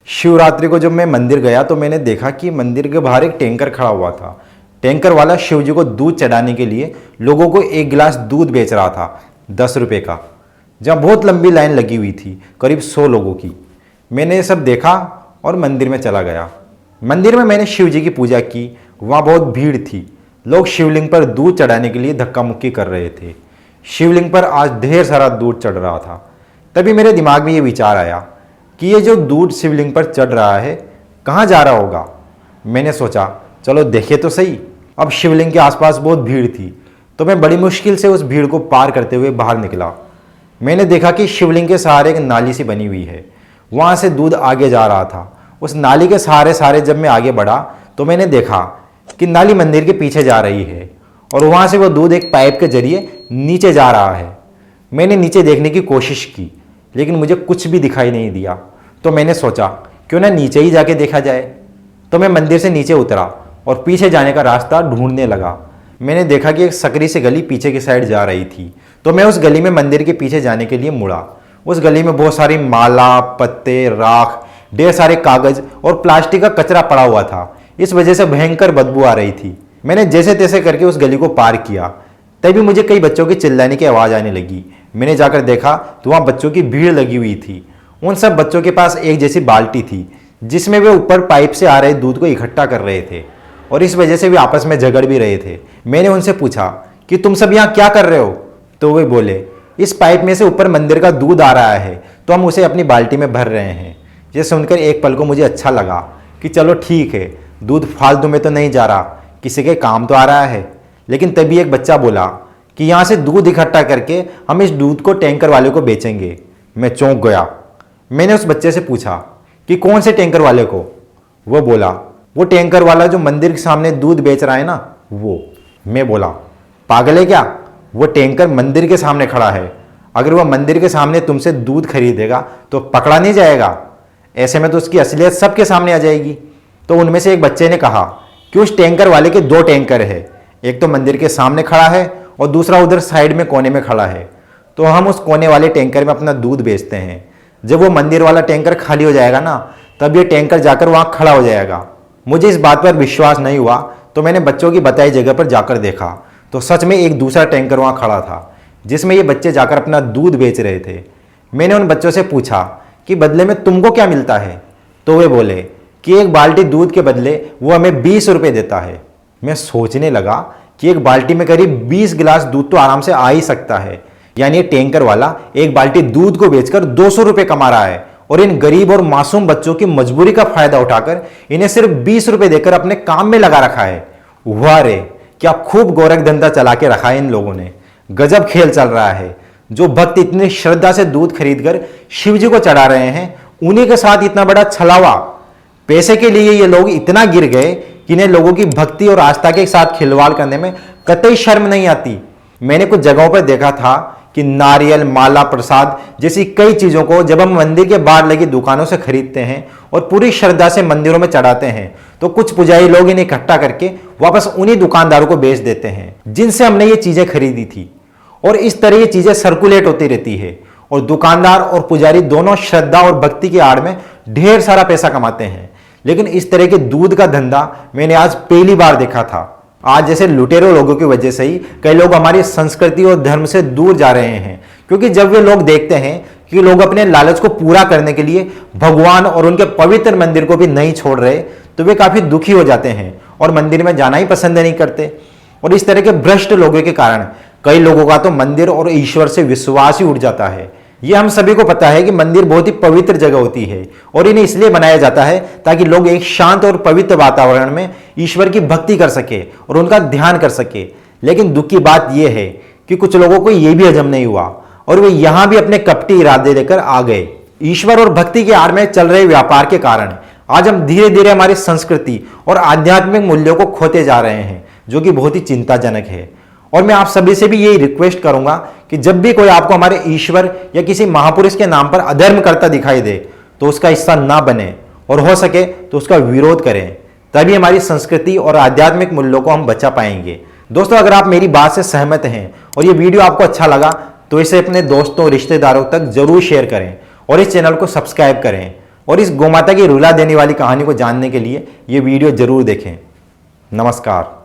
शिवरात्रि को जब मैं मंदिर गया तो मैंने देखा कि मंदिर के बाहर एक टैंकर खड़ा हुआ था। टैंकर वाला शिव जी को दूध चढ़ाने के लिए लोगों को एक गिलास दूध बेच रहा था 10 रुपये का, जहाँ बहुत लंबी लाइन लगी हुई थी, करीब 100 लोगों की। मैंने ये सब देखा और मंदिर में चला गया। मंदिर में मैंने शिव जी की पूजा की। वहाँ बहुत भीड़ थी। लोग शिवलिंग पर दूध चढ़ाने के लिए धक्का मुक्की कर रहे थे। शिवलिंग पर आज ढेर सारा दूध चढ़ रहा था। तभी मेरे दिमाग में ये विचार आया कि ये जो दूध शिवलिंग पर चढ़ रहा है कहाँ जा रहा होगा। मैंने सोचा चलो देखे तो सही। अब शिवलिंग के आसपास बहुत भीड़ थी, तो मैं बड़ी मुश्किल से उस भीड़ को पार करते हुए बाहर निकला। मैंने देखा कि शिवलिंग के सहारे एक नाली सी बनी हुई है, वहाँ से दूध आगे जा रहा था। उस नाली के सहारे जब मैं आगे बढ़ा तो मैंने देखा कि नाली मंदिर के पीछे जा रही है और वहाँ से वो दूध एक पाइप के जरिए नीचे जा रहा है। मैंने नीचे देखने की कोशिश की, लेकिन मुझे कुछ भी दिखाई नहीं दिया। तो मैंने सोचा क्यों ना नीचे ही जाके देखा जाए। तो मैं मंदिर से नीचे उतरा और पीछे जाने का रास्ता ढूंढने लगा। मैंने देखा कि एक सकरी से गली पीछे की साइड जा रही थी, तो मैं उस गली में मंदिर के पीछे जाने के लिए मुड़ा। उस गली में बहुत सारी माला, पत्ते, राख, ढेर सारे कागज और प्लास्टिक का कचरा पड़ा हुआ था। इस वजह से भयंकर बदबू आ रही थी। मैंने जैसे तैसे करके उस गली को पार किया। तभी मुझे कई बच्चों की चिल्लाने की आवाज़ आने लगी। मैंने जाकर देखा तो वहाँ बच्चों की भीड़ लगी हुई थी। उन सब बच्चों के पास एक जैसी बाल्टी थी, जिसमें वे ऊपर पाइप से आ रहे दूध को इकट्ठा कर रहे थे और इस वजह से वे आपस में झगड़ भी रहे थे। मैंने उनसे पूछा कि तुम सब यहाँ क्या कर रहे हो? तो वे बोले इस पाइप में से ऊपर मंदिर का दूध आ रहा है, तो हम उसे अपनी बाल्टी में भर रहे हैं। ये सुनकर एक पल को मुझे अच्छा लगा कि चलो ठीक है, दूध फालतू में तो नहीं जा रहा, किसी के काम तो आ रहा है। लेकिन तभी एक बच्चा बोला कि यहाँ से दूध इकट्ठा करके हम इस दूध को टैंकर वाले को बेचेंगे। मैं चौंक गया। मैंने उस बच्चे से पूछा कि कौन से टैंकर वाले को? वो बोला वो टैंकर वाला जो मंदिर के सामने दूध बेच रहा है ना, वो। मैं बोला पागल है क्या? वो टैंकर मंदिर के सामने खड़ा है। अगर वो मंदिर के सामने तुमसे दूध खरीदेगा तो पकड़ा नहीं जाएगा? ऐसे में तो उसकी असलियत सबके सामने आ जाएगी। तो उनमें से एक बच्चे ने कहा कि उस टैंकर वाले के 2 टैंकर है, एक तो मंदिर के सामने खड़ा है और दूसरा उधर साइड में कोने में खड़ा है। तो हम उस कोने वाले टैंकर में अपना दूध बेचते हैं। जब वो मंदिर वाला टैंकर खाली हो जाएगा ना, तब ये टैंकर जाकर वहाँ खड़ा हो जाएगा। मुझे इस बात पर विश्वास नहीं हुआ, तो मैंने बच्चों की बताई जगह पर जाकर देखा तो सच में एक दूसरा टैंकर वहाँ खड़ा था, जिसमें ये बच्चे जाकर अपना दूध बेच रहे थे। मैंने उन बच्चों से पूछा कि बदले में तुमको क्या मिलता है? तो वे बोले कि एक बाल्टी दूध के बदले वो हमें 20 रुपये देता है। मैं सोचने लगा कि एक बाल्टी में करीब 20 गिलास दूध तो आराम से आ ही सकता है। यानी ये टैंकर वाला एक बाल्टी दूध को बेचकर 200 रुपये कमा रहा है और इन गरीब और मासूम बच्चों की मजबूरी का फायदा उठाकर इन्हें सिर्फ 20 रुपये देकर अपने काम में लगा रखा है। वाह रे, क्या खूब गोरख धंधा चला के रखा है इन लोगों ने। गजब खेल चल रहा है। जो भक्त इतनी श्रद्धा से दूध खरीदकर शिव जी को चढ़ा रहे हैं, उन्हीं के साथ इतना बड़ा छलावा। पैसे के लिए ये लोग इतना गिर गए कि इन्हें लोगों की भक्ति और आस्था के साथ खिलवाड़ करने में कतई शर्म नहीं आती। मैंने कुछ जगहों पर देखा था कि नारियल, माला, प्रसाद जैसी कई चीजों को जब हम मंदिर के बाहर लगी दुकानों से खरीदते हैं और पूरी श्रद्धा से मंदिरों में चढ़ाते हैं, तो कुछ पुजारी लोग इन्हें इकट्ठा करके वापस उन्हीं दुकानदारों को बेच देते हैं जिनसे हमने ये चीजें खरीदी थी। और इस तरह ये चीजें सर्कुलेट होती रहती है और दुकानदार और पुजारी दोनों श्रद्धा और भक्ति की आड़ में ढेर सारा पैसा कमाते हैं। लेकिन इस तरह के दूध का धंधा मैंने आज पहली बार देखा था। आज जैसे लुटेरों लोगों की वजह से ही कई लोग हमारी संस्कृति और धर्म से दूर जा रहे हैं, क्योंकि जब वे लोग देखते हैं कि लोग अपने लालच को पूरा करने के लिए भगवान और उनके पवित्र मंदिर को भी नहीं छोड़ रहे, तो वे काफी दुखी हो जाते हैं और मंदिर में जाना ही पसंद नहीं करते। और इस तरह के भ्रष्ट लोगों के कारण कई लोगों का तो मंदिर और ईश्वर से विश्वास ही उठ जाता है। ये हम सभी को पता है कि मंदिर बहुत ही पवित्र जगह होती है और इन्हें इसलिए बनाया जाता है ताकि लोग एक शांत और पवित्र वातावरण में ईश्वर की भक्ति कर सके और उनका ध्यान कर सके। लेकिन दुख की बात यह है कि कुछ लोगों को यह भी हजम नहीं हुआ और वे यहां भी अपने कपटी इरादे लेकर आ गए। ईश्वर और भक्ति के आड़ में चल रहे व्यापार के कारण आज हम धीरे धीरे हमारी संस्कृति और आध्यात्मिक मूल्यों को खोते जा रहे हैं, जो कि बहुत ही चिंताजनक है। और मैं आप सभी से भी यही रिक्वेस्ट करूंगा कि जब भी कोई आपको हमारे ईश्वर या किसी महापुरुष के नाम पर अधर्म करता दिखाई दे, तो उसका हिस्सा ना बने और हो सके तो उसका विरोध करें। तभी हमारी संस्कृति और आध्यात्मिक मूल्यों को हम बचा पाएंगे। दोस्तों, अगर आप मेरी बात से सहमत हैं और ये वीडियो आपको अच्छा लगा तो इसे अपने दोस्तों, रिश्तेदारों तक जरूर शेयर करें और इस चैनल को सब्सक्राइब करें। और इस गोमाता की रुला देने वाली कहानी को जानने के लिए ये वीडियो जरूर देखें। नमस्कार।